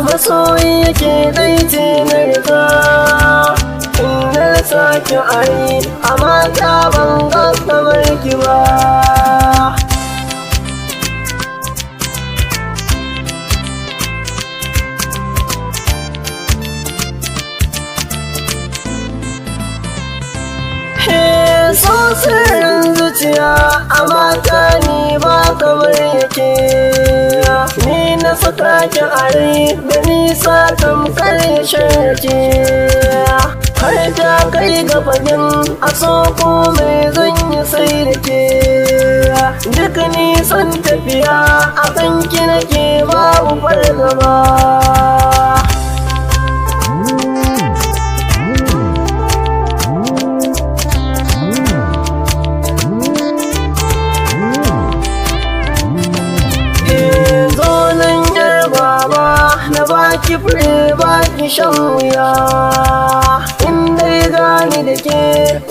masoyi yake ɗaice na riga in na sake ari amma ta ban ga kamar ki ba. So sirrin zuciya amma ta ni ba kamar yake ni na saka ki are da nisa tamkar shirke har ta kai ga fagen a so komai zan yi sai da ke duk nisan tafiya a kan ki nake babu fargaba. Na baki fure baki shan wuya in dai gani da ke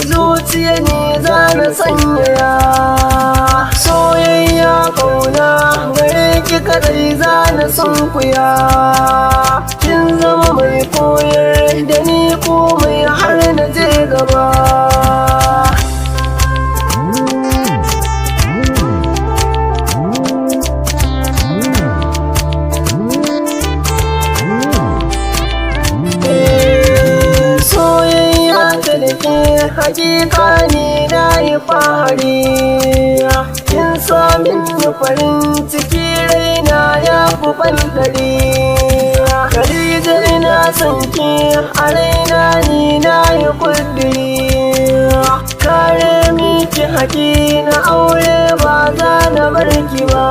zuciya ne za na sanyaya soyayya kauna gare ki kadai za na sunkuya kin zama mai koyar da ni komai har na je gaba. Hakika ni na yi fahari kin samin farin ciki raina ya fi fantari Khadija ina son ki a raina ni na yi kudiri kare miki haƙi na aure ba za na bar ki ba.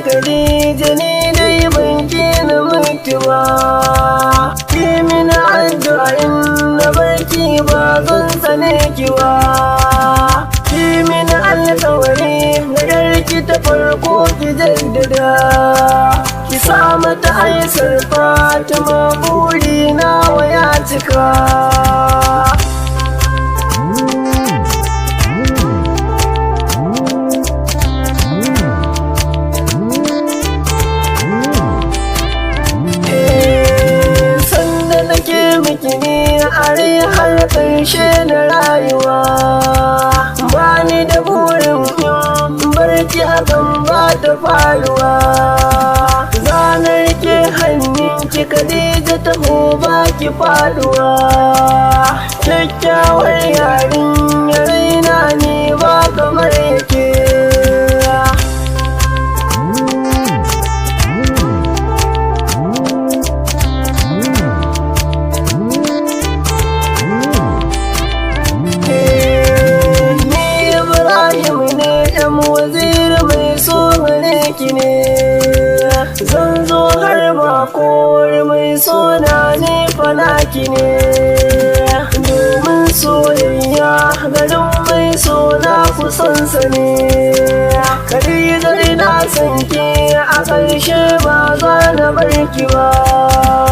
Khadija ni dai ban na mutu ba ki mini addu'a in na barki ba zan sane ki ba ki mini alƙawari na yarki ta farko ki jaddada ki sa mata aisar Fatima buri na waya cika. Are har ƙarshe na rayuwa bani da burin barci hakan ba ta faruwa zanar ke hannun ki Khadija ta ba ki faduwa kyakkyawar yarin ya raina ne ba kamar yake. Waziri mai so gare ki ne zan zo har bakor mai so na ne falaki ne domin soyayya garin mai so na kusansa ne Khadija ina son ki a ƙarshe ba za na bar ki ba.